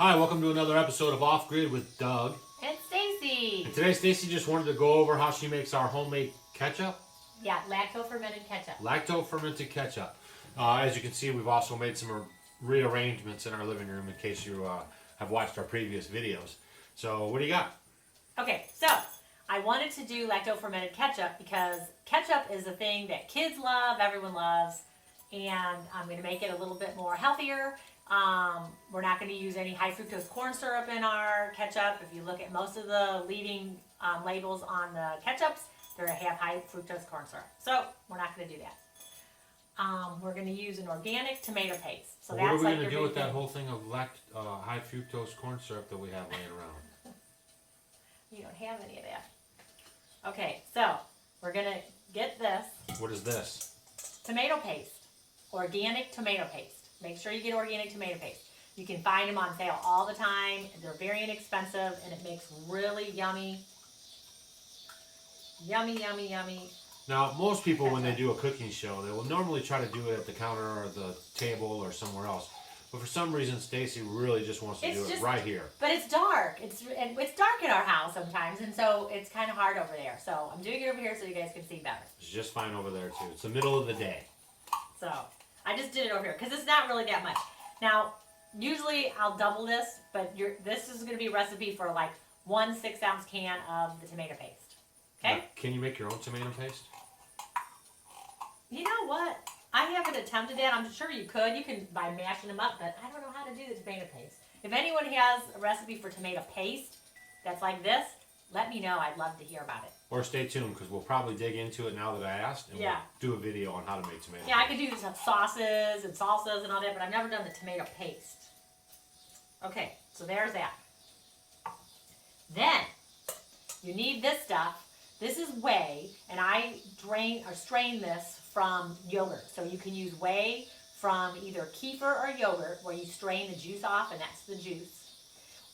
Hi, welcome to another episode of Off Grid with Doug and Stacy. And today Stacy just wanted to go over how she makes our homemade ketchup. Yeah, lacto-fermented ketchup. Lacto-fermented ketchup. As you can see, we've also made some rearrangements in our living room in case you have watched our previous videos. So what do you got? Okay, so I wanted to do lacto-fermented ketchup because ketchup is a thing that kids love, everyone loves, and I'm going to make it a little bit more healthier. We're not going to use any high fructose corn syrup in our ketchup. If you look at most of the leading labels on the ketchups, they have high fructose corn syrup. So we're not going to do that. We're going to use an organic tomato paste. So what are we like going to do with that whole thing of high fructose corn syrup that we have laying around? You don't have any of that. Okay, so we're going to get this. What is this? Tomato paste. Organic tomato paste. Make sure you get organic tomato paste. You can find them on sale all the time. They're very inexpensive and it makes really yummy. Now, most people when they do a cooking show, they will normally try to do it at the counter or the table or somewhere else. But for some reason, Stacy really just wants to do it right here. But it's dark. It's dark in our house sometimes, and so it's kind of hard over there. So I'm doing it over here so you guys can see better. It's just fine over there too. It's the middle of the day. So I just did it over here because it's not really that much. Now, usually I'll double this, but this is going to be a recipe for like 1 6-ounce can of the tomato paste. Okay? Now, can you make your own tomato paste? You know what? I haven't attempted that. I'm sure you could. You can by mashing them up, but I don't know how to do the tomato paste. If anyone has a recipe for tomato paste that's like this, let me know. I'd love to hear about it. Or stay tuned because we'll probably dig into it now that I asked, and we'll do a video on how to make tomato paste. Yeah, I could do some sauces and salsas and all that, but I've never done the tomato paste. Okay, so there's that. Then you need this stuff. This is whey, and I strain this from yogurt. So you can use whey from either kefir or yogurt where you strain the juice off, and that's the juice.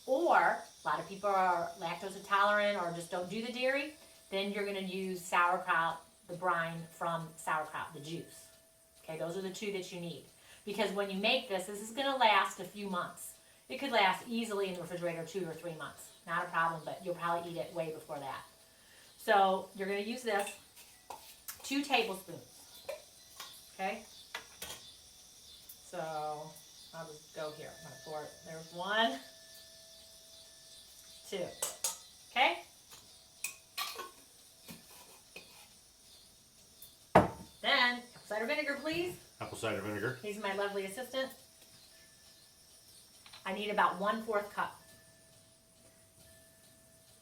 Or a lot of people are lactose intolerant or just don't do the dairy. Then you're going to use sauerkraut, the brine from sauerkraut, the juice. Okay, those are the two that you need. Because when you make this is going to last a few months. It could last easily in the refrigerator 2 or 3 months. Not a problem, but you'll probably eat it way before that. So you're going to use this 2 tablespoons. Okay? So I'll just go here. I'm going to pour it. There's 1, 2. Okay? Then, apple cider vinegar, please. Apple cider vinegar. He's my lovely assistant. I need about 1/4 cup.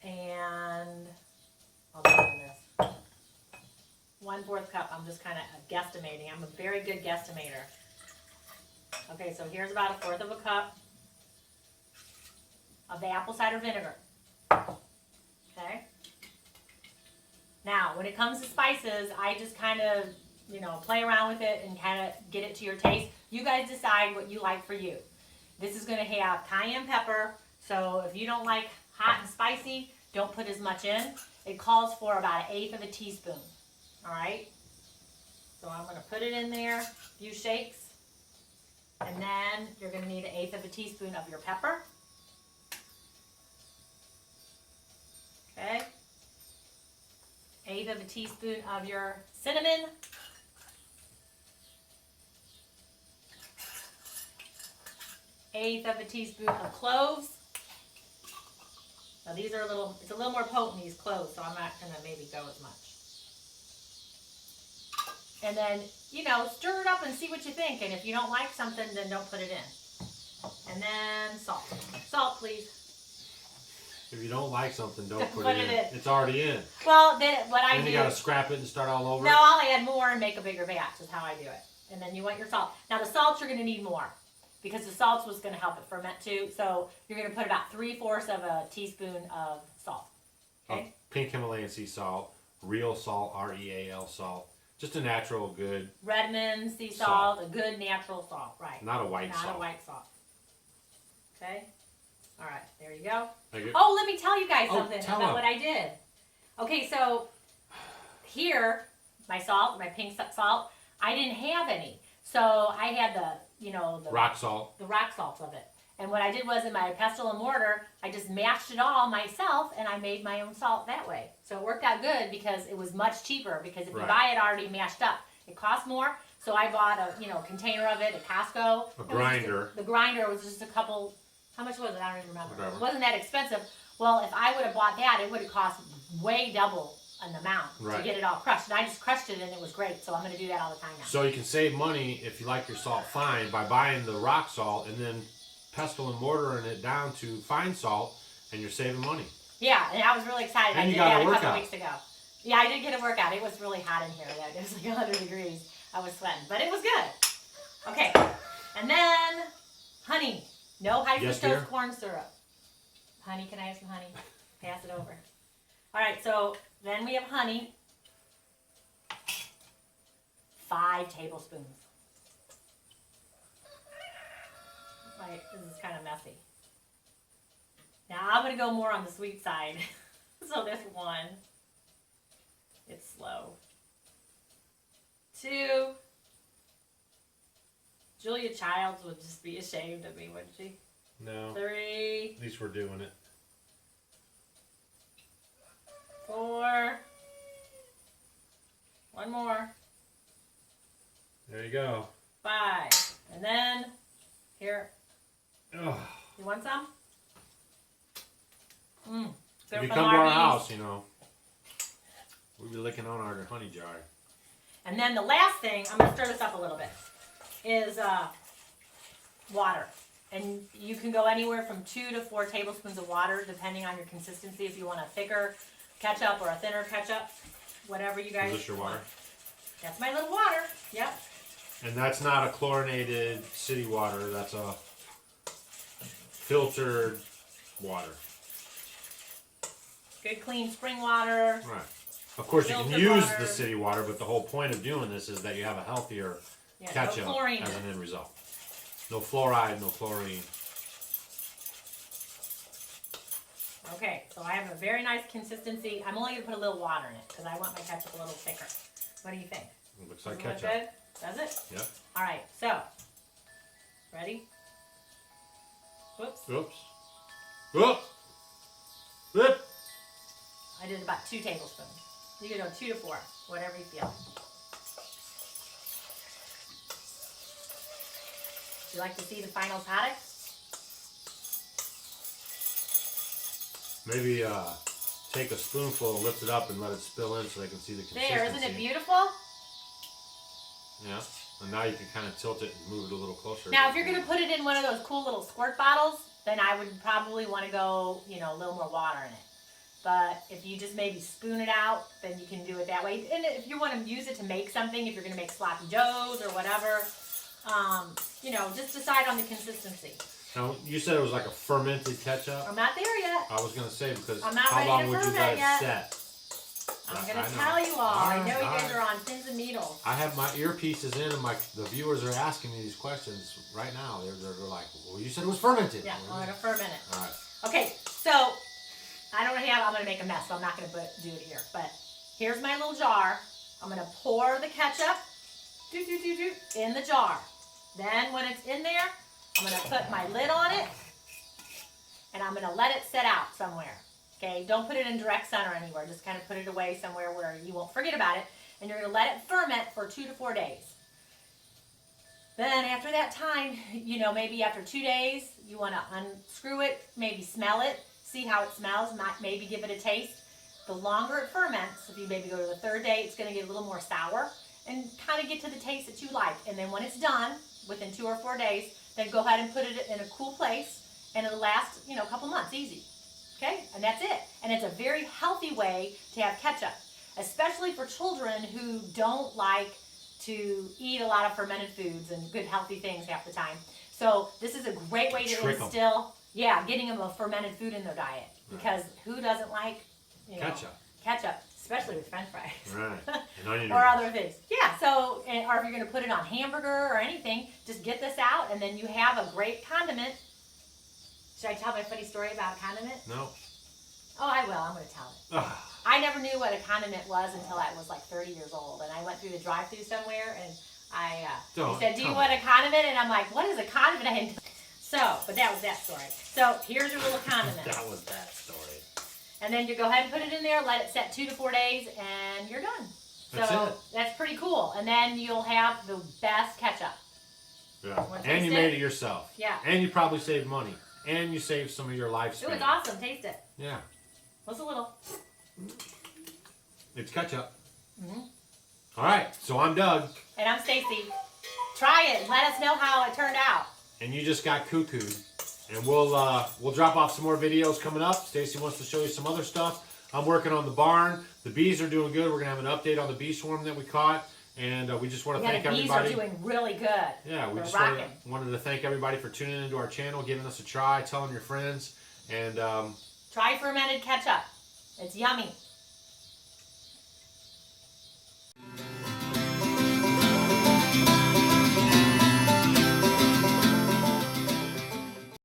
And I'll do this. 1/4 cup. I'm just kind of guesstimating. I'm a very good guesstimator. Okay, so here's about 1/4 cup of the apple cider vinegar. Okay. Now, when it comes to spices, I just kind of, play around with it and kind of get it to your taste. You guys decide what you like for you. This is going to have cayenne pepper, so if you don't like hot and spicy, don't put as much in. It calls for about 1/8 teaspoon. All right? So I'm going to put it in there, a few shakes, and then you're going to need 1/8 teaspoon of your pepper. Okay? 1/8 teaspoon of your cinnamon. 1/8 teaspoon of cloves. Now these are it's a little more potent, these cloves, so I'm not going to maybe go as much. And then, stir it up and see what you think. And if you don't like something, then don't put it in. And then salt. Salt, please. If you don't like something, don't put it in. It's already in. Well, then what I do... Then you got to scrap it and start all over? No, I'll add more and make a bigger batch is how I do it. And then you want your salt. Now the salt you're going to need more because the salt's what's going to help it ferment too. So you're going to put about 3/4 teaspoon of salt. Okay? Pink Himalayan sea salt, real salt, REAL salt. Just a natural, good... Redmond sea salt, a good natural salt, right. Not a white salt. Not a white salt. Okay? All right, there you go. Thank you. Oh, let me tell you guys something about what I did. Okay, so here, my salt, my pink salt, I didn't have any. So I had the, the rock salt. The rock salts of it. And what I did was in my pestle and mortar, I just mashed it all myself and I made my own salt that way. So it worked out good because it was much cheaper, because if you buy it already mashed up, it costs more. So I bought a container of it at Costco. A grinder. The grinder was just a couple, how much was it? I don't even remember. Whatever. It wasn't that expensive. Well, if I would have bought that, it would have cost way double an amount to get it all crushed. And I just crushed it and it was great. So I'm going to do that all the time now. So you can save money if you like your salt fine by buying the rock salt and then pestle and mortaring it down to fine salt, and you're saving money. Yeah, and I was really excited. And I you did got that a a couple workout. weeks ago. Yeah, I did get a workout. It was really hot in here. Yeah, it was like 100 degrees. I was sweating, but it was good. Okay, and then honey. No high fructose corn syrup. Honey, can I have some honey? Pass it over. All right, so then we have honey. 5 tablespoons. Like, this is kind of messy. Now I'm going to go more on the sweet side. So there's 1. It's slow. 2. Julia Childs would just be ashamed of me, wouldn't she? No. 3. At least we're doing it. 4. 1 more. There you go. 5. And then, here. Ugh. You want some? If you come to our house, we'll be licking on our honey jar. And then the last thing, I'm going to stir this up a little bit, is water. And you can go anywhere from 2 to 4 tablespoons of water, depending on your consistency. If you want a thicker ketchup or a thinner ketchup, whatever you guys Is this your water? want. That's my little water. Yep. And that's not a chlorinated city water. That's a filtered water. Good clean spring water. Right. Of course, you can Filtered use water. the city water, but the whole point of doing this is that you have a healthier ketchup no chlorine. as an end result. No fluoride, no chlorine. Okay, so I have a very nice consistency. I'm only going to put a little water in it because I want my ketchup a little thicker. What do you think? It looks like Does it look ketchup. good? Does it? Yep. All right, so, ready? Whoops. Oops. Whoop. Whoop. I did about 2 tablespoons. You can go 2 to 4, whatever you feel. Would you like to see the final product? Maybe take a spoonful, lift it up, and let it spill in so they can see the consistency. There, isn't it beautiful? Yeah. And now you can kind of tilt it and move it a little closer. Now, if you're going to put it in one of those cool little squirt bottles, then I would probably want to go, a little more water in it. But if you just maybe spoon it out, then you can do it that way. And if you want to use it to make something, if you're going to make sloppy joes or whatever, just decide on the consistency. Now, you said it was like a fermented ketchup. I'm not there yet. I was going to say, because I'm not how ready long to would you ferment let it yet. set? I'm going I to know. tell you all. I know you All guys right. are on pins and needles. I have my earpieces in, and the viewers are asking me these questions right now. They're like, well, you said it was fermented. Yeah, I'm going to ferment it. All right. Okay, so I'm going to make a mess, so I'm not going to do it here. But here's my little jar. I'm going to pour the ketchup in the jar. Then when it's in there, I'm going to put my lid on it, and I'm going to let it set out somewhere. Okay, don't put it in direct sun or anywhere. Just kind of put it away somewhere where you won't forget about it. And you're going to let it ferment for 2 to 4 days. Then after that time, maybe after 2 days, you want to unscrew it, maybe smell it, see how it smells, maybe give it a taste. The longer it ferments, if you maybe go to the 3rd day, it's going to get a little more sour and kind of get to the taste that you like. And then when it's done, within 2 or 4 days, then go ahead and put it in a cool place, and it'll last, a couple months, easy. Okay, and that's it. And it's a very healthy way to have ketchup, especially for children who don't like to eat a lot of fermented foods and good healthy things half the time. So this is a great way to instill, getting them a fermented food in their diet, because who doesn't like, ketchup, especially with French fries. Right. And onion or other things. Yeah, so, or if you're going to put it on hamburger or anything, just get this out, and then you have a great condiment. Should I tell my funny story about a condiment? No. Oh, I will. I'm going to tell it. I never knew what a condiment was until I was like 30 years old, and I went through the drive-thru somewhere, and they said, "Do you want a condiment?" And I'm like, "What is a condiment?" So, but that was that story. So here's your little condiment. That was that story. And then you go ahead and put it in there, let it set 2 to 4 days, and you're done. So that's pretty cool. And then you'll have the best ketchup. Yeah. And you made it yourself. Yeah. And you probably saved money. And you saved some of your lifespan. It was awesome. Taste it. Yeah. Just a little. It's ketchup. Mm-hmm. All right. So I'm Doug. And I'm Stacy. Try it. Let us know how it turned out. And you just got cuckooed. And we'll drop off some more videos coming up. Stacy wants to show you some other stuff. I'm working on the barn. The bees are doing good. We're going to have an update on the bee swarm that we caught. And we just want to thank everybody. The bees are doing really good. Yeah, we just wanted to thank everybody for tuning into our channel, giving us a try, telling your friends. And try fermented ketchup. It's yummy.